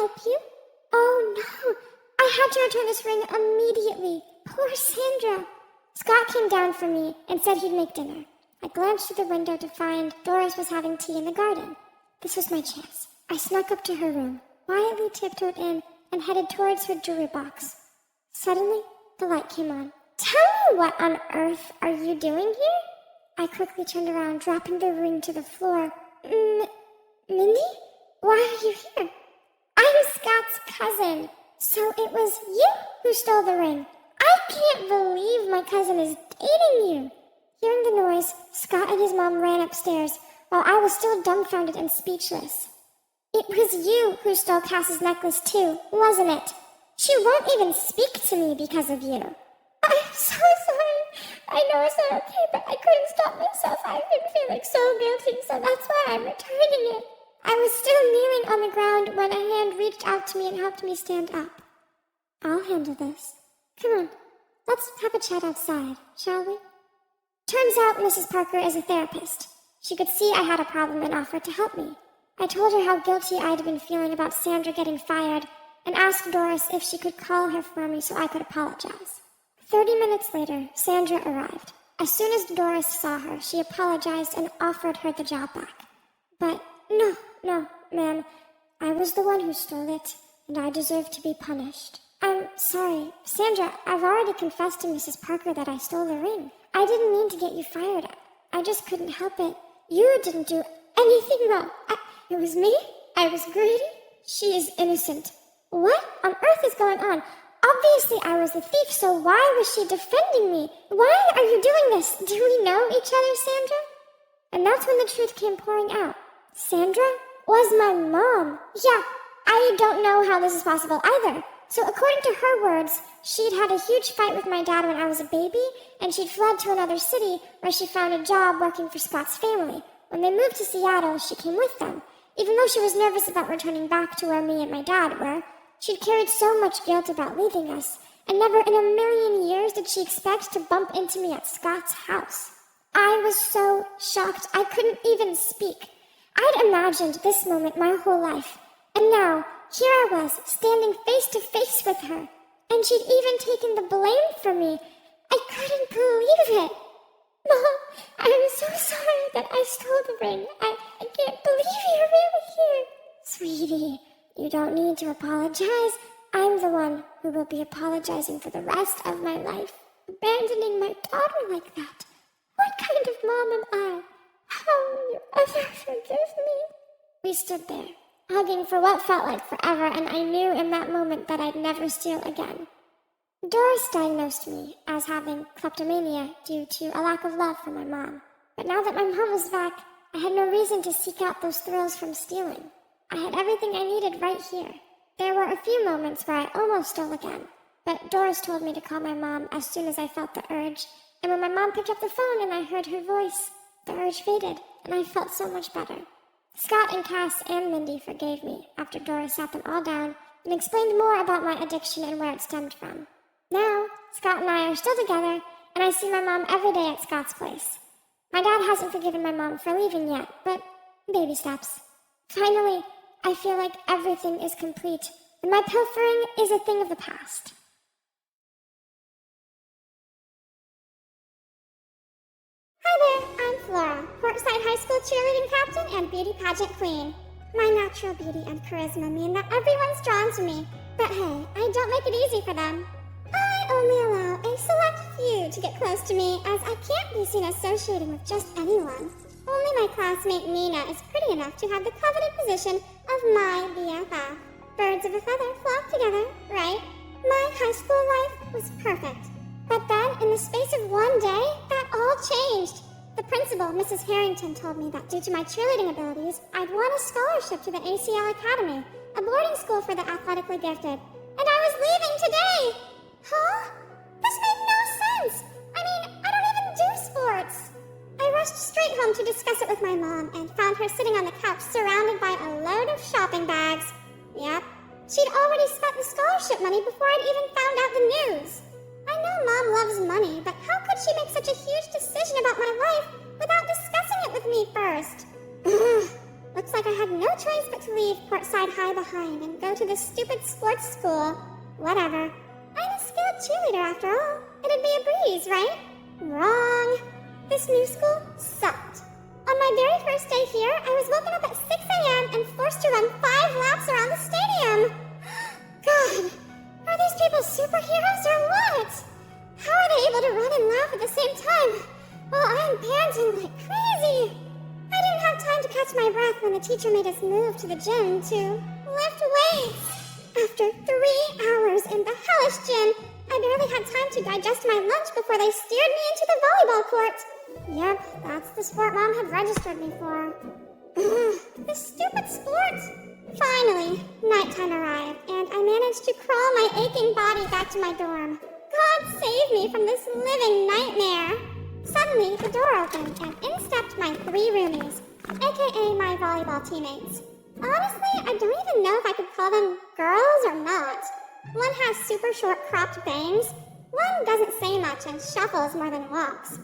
help you?" "Oh, no. I had to return this ring immediately. Poor Sandra." Scott came down for me and said he'd make dinner. I glanced through the window to find Doris was having tea in the garden. This was my chance. I snuck up to her room, quietly tiptoed in, and headed towards her jewelry box. Suddenly, the light came on. "Tell me, what on earth are you doing here?" I quickly turned around, dropping the ring to the floor. Mindy? Why are you here?" "I'm Scott's cousin. So it was you who stole the ring. I can't believe my cousin is dating you." Hearing the noise, Scott and his mom ran upstairs, while I was still dumbfounded and speechless. "It was you who stole Cass's necklace too, wasn't it? She won't even speak to me because of you." "I'm so sorry. I know it's not okay, but I couldn't stop myself. I've been feeling so guilty, so that's why I'm returning it." I was still kneeling on the ground when a hand reached out to me and helped me stand up. "I'll handle this. Come on, let's have a chat outside, shall we?" Turns out Mrs. Parker is a therapist. She could see I had a problem and offered to help me. I told her how guilty I'd been feeling about Sandra getting fired and asked Doris if she could call her for me so I could apologize. 30 minutes later, Sandra arrived. As soon as Doris saw her, she apologized and offered her the job back. But no, ma'am, I was the one who stole it, and I deserve to be punished. "I'm sorry, Sandra, I've already confessed to Mrs. Parker that I stole the ring. I didn't mean to get you fired. I just couldn't help it. You didn't do anything wrong. It was me. I was greedy. She is innocent." "What on earth is going on? Obviously I was the thief, so why was she defending me? Why are you doing this? Do we know each other, Sandra?" And that's when the truth came pouring out. Sandra was my mom. Yeah, I don't know how this is possible either. So according to her words, she'd had a huge fight with my dad when I was a baby, and she'd fled to another city where she found a job working for Scott's family. When they moved to Seattle, she came with them. Even though she was nervous about returning back to where me and my dad were, she'd carried so much guilt about leaving us, and never in a million years did she expect to bump into me at Scott's house. I was so shocked I couldn't even speak. I'd imagined this moment my whole life, and now here I was, standing face to face with her, and she'd even taken the blame for me. I couldn't believe it. "Mom, I'm so sorry that I stole the ring. I can't believe you're really here." "Sweetie, you don't need to apologize. I'm the one who will be apologizing for the rest of my life. Abandoning my daughter like that. What kind of mom am I? How will you ever forgive me?" We stood there, hugging for what felt like forever, and I knew in that moment that I'd never steal again. Doris diagnosed me as having kleptomania due to a lack of love for my mom. But now that my mom was back, I had no reason to seek out those thrills from stealing. I had everything I needed right here. There were a few moments where I almost stole again, but Doris told me to call my mom as soon as I felt the urge, and when my mom picked up the phone and I heard her voice, the urge faded, and I felt so much better. Scott and Cass and Mindy forgave me after Doris sat them all down and explained more about my addiction and where it stemmed from. Now, Scott and I are still together, and I see my mom every day at Scott's place. My dad hasn't forgiven my mom for leaving yet, but baby steps. Finally, I feel like everything is complete, and my pilfering is a thing of the past. Hi there, I'm Flora, Portside High School cheerleading captain and beauty pageant queen. My natural beauty and charisma mean that everyone's drawn to me, but hey, I don't make it easy for them. I only allow a select few to get close to me, as I can't be seen associating with just anyone. Only my classmate Nina is pretty enough to have the coveted position of my BFF. Birds of a feather flock together, right? My high school life was perfect. But then, in the space of one day, that all changed. The principal, Mrs. Harrington, told me that due to my cheerleading abilities, I'd won a scholarship to the ACL Academy, a boarding school for the athletically gifted. And I was leaving today! Huh? This made no sense! I mean, I don't even do sports! I rushed straight home to discuss it with my mom and found her sitting on the couch surrounded by a load of shopping bags. Yep, she'd already spent the scholarship money before I'd even found out the news. I know Mom loves money, but how could she make such a huge decision about my life without discussing it with me first? Looks like I had no choice but to leave Portside High behind and go to this stupid sports school. Whatever. I'm a skilled cheerleader after all. It'd be a breeze, right? Wrong. This new school sucked. On my very first day here, I was woken up at 6 a.m. and forced to run 5 laps around the stadium. God, are these people superheroes or what? How are they able to run and laugh at the same time? Well, I'm panting like crazy. I didn't have time to catch my breath when the teacher made us move to the gym to lift weights. After 3 hours in the hellish gym, I barely had time to digest my lunch before they steered me into the volleyball court. Yep, that's the sport Mom had registered me for. This stupid sport. Finally, nighttime arrived, and I managed to crawl my aching body back to my dorm. God save me from this living nightmare. Suddenly, the door opened, and in stepped my 3 roomies, aka my volleyball teammates. Honestly, I don't even know if I could call them girls or not. One has super short cropped bangs, one doesn't say much and shuffles more than walks.